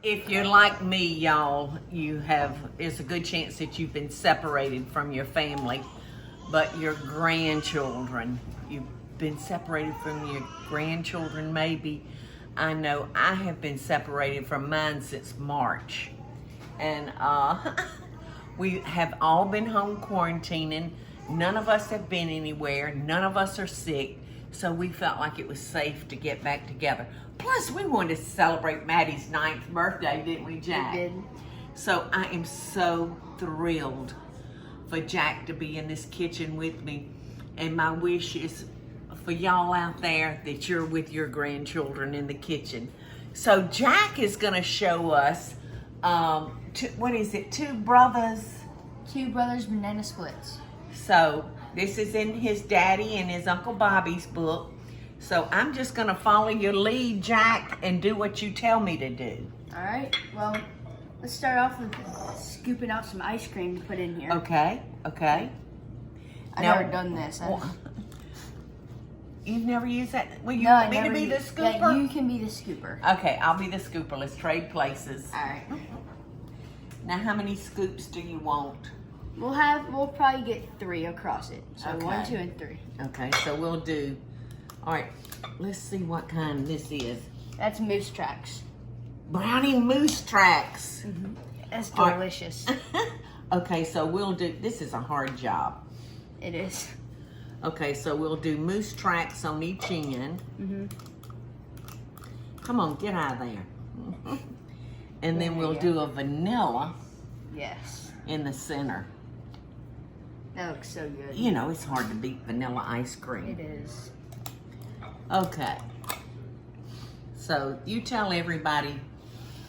If you're like me, y'all, it's a good chance that you've been separated from your family, but your grandchildren, you've been separated from your grandchildren maybe. I know I have been separated from mine since March. And we have all been home quarantining. None of us have been anywhere. None of us are sick. So we felt like it was safe to get back together. Plus, we wanted to celebrate Maddie's 9th birthday, didn't we, Jack? We did. So I am so thrilled for Jack to be in this kitchen with me. And my wish is for y'all out there that you're with your grandchildren in the kitchen. So Jack is going to show us, Two Brothers? Two Brothers Banana Splits. So this is in his daddy and his Uncle Bobby's book. So I'm just gonna follow your lead, Jack, and do what you tell me to do. All right, well, let's start off with scooping out some ice cream to put in here. Okay. I've Now- never done this. You've never used that? Well, you No, I want me to never be the used- scooper? Yeah, you can be the scooper. Okay, I'll be the scooper. Let's trade places. All right. Now, how many scoops do you want? We'll probably get 3 across it. So Okay. 1, 2, and 3. Okay, so we'll do, all right, let's see what kind this is. That's Moose Tracks. Brownie Moose Tracks. That's All right. delicious. Okay, so we'll do, this is a hard job. It is. Okay, so we'll do Moose Tracks on each end. Come on, get out of there. And then There we'll you do a vanilla Yes. in the center. That looks so good. You know, it's hard to beat vanilla ice It cream. is. Okay. So you tell everybody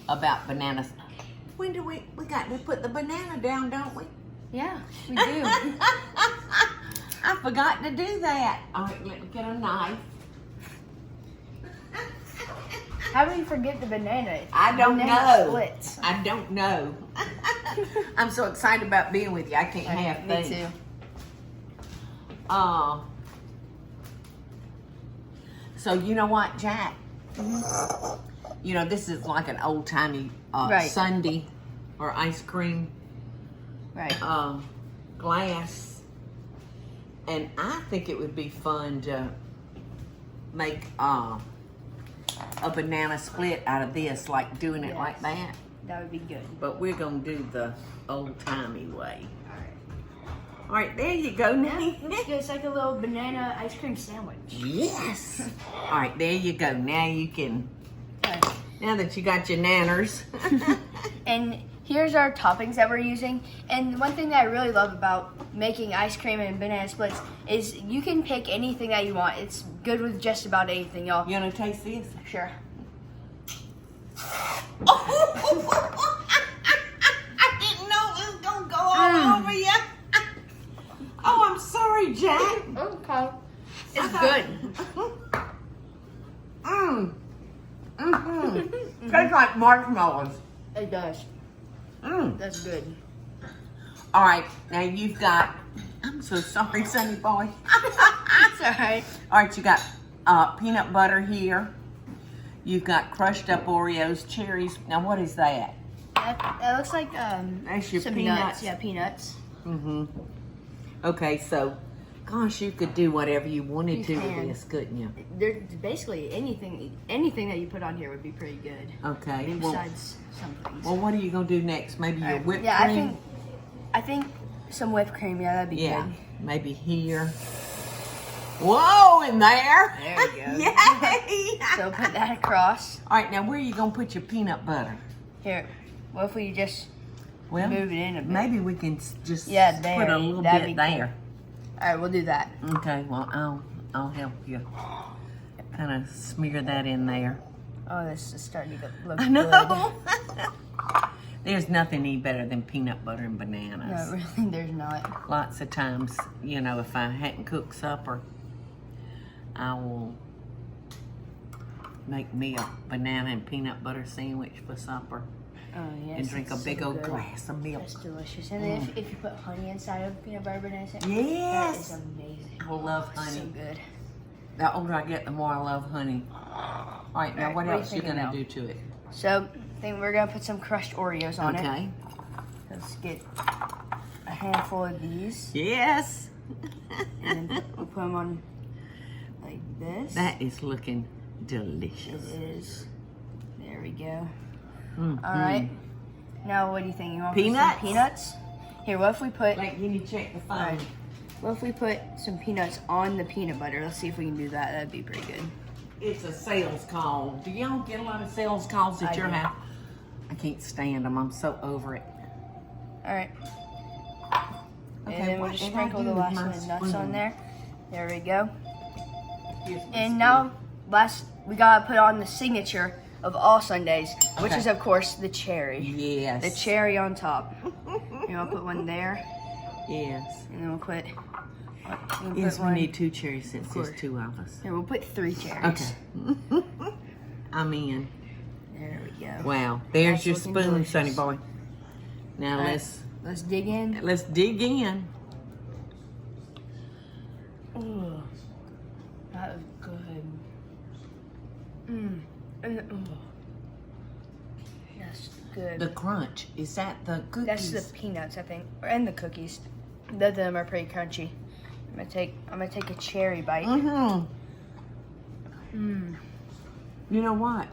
about bananas. When do we got to put the banana down, don't we? Yeah, we do. I forgot to do that. All right, let me get a knife. How do you forget the banana? I don't Banana know. Splits. I don't know. I'm so excited about being with you. I can't have Me things. too. So you know what, Jack? You know, this is like an old-timey Right. sundae or ice cream Right. glass. And I think it would be fun to make a banana split out of this, like doing it like Yes. that. That would be good. But we're gonna do the old-timey way. Alright. All right, there you go. Now. Looks good. It's like a little banana ice cream sandwich. Yes. All right, there you go. Now you can. Okay. Now that you got your nanners. And here's our toppings that we're using. And one thing that I really love about making ice cream and banana splits is you can pick anything that you want. It's good with just about anything, y'all. You wanna taste this? Sure. I didn't know it was gonna go all over you. Oh, I'm sorry, Jack. Okay. It's Okay. good. Tastes like marshmallows. It does. That's good. All right, now you've got. I'm so sorry, Sonny boy. It's alright. All right, you got peanut butter here. You've got crushed up Oreos, cherries. Now, what is that? That looks like That's your some peanuts. nuts. Yeah, peanuts. Okay, so, gosh, you could do whatever you wanted You to with can. this, couldn't you? There's basically anything that you put on here would be pretty good. Okay. Well, Besides some things. well, what are you gonna do next? Maybe your whipped Yeah, cream. I think some whipped cream. Yeah, that'd be Yeah, good. maybe here. Whoa, in there. There you go. Yay! So put that across. All right, now where are you gonna put your peanut butter? Here. What if we just Well, move it in a bit? maybe we can just Yeah, there. put a little That'd bit be there. All right, we'll do that. Okay, well, I'll help you. Kind of smear that in there. Oh, this is starting to look I good. know. There's nothing any better than peanut butter and bananas. No, really, there's not. Lots of times, you know, if I hadn't cooked supper, I will make me a banana and peanut butter sandwich for supper Oh, yes. and drink a it's big so old good. glass of milk. That's delicious. And then if you put honey inside of peanut butter banana sandwich, Yes. that is amazing. We'll love So honey. good. The older I get, the more I love honey. All right, now All right, what what are you else you thinking gonna now? do to it? So think we're gonna put some crushed Oreos on it. Okay. Let's get a handful of these, Yes. and then we'll put them on like this. That is looking It delicious. is. There we go. Mm, All right. Now, what do you think? You want Peanuts? some peanuts? Here, what if we put? Wait, can you check the phone? Alright. What if we put some peanuts on the peanut butter? Let's see if we can do that. That'd be pretty good. It's a sales call. Do y'all get a lot of sales calls at I your do. house? I can't stand them. I'm so over it. All right. Okay, And then we'll what just did I sprinkle do the with last my one of nuts spoon? on there. There we go. Here's my And spoon. now, we gotta put on the signature of all Sundays, which Okay. is of course the cherry. Yes. The cherry on top. And I'll put one there, Yes. and then we'll put. Yes, we need 2 cherries since Of there's course. 2 of us. Here, we'll put 3 cherries. Okay. I'm in. There we go. Wow. There's That's your looking spoon, delicious. Sonny boy. Now All right, let's dig in. let's dig in. Ooh, that is good. That's good. The crunch. Is that the cookies? That's the peanuts, I think, and the cookies. Both of them are pretty crunchy. I'm gonna take a cherry bite. Mm-hmm. Mm. You know what?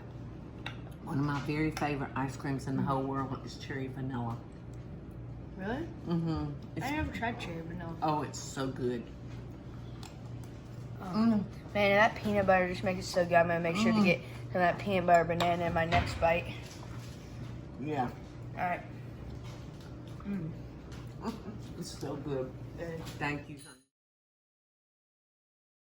One of my very favorite ice creams in the whole world is cherry vanilla. Really? Mm-hmm. I never tried cherry vanilla. Oh, it's so good. Oh. Mm. Man, that peanut butter just makes it so good. I'm gonna make sure to get some of that peanut butter banana in my next bite. Yeah. All right. It's so good. Thank you, Sonny.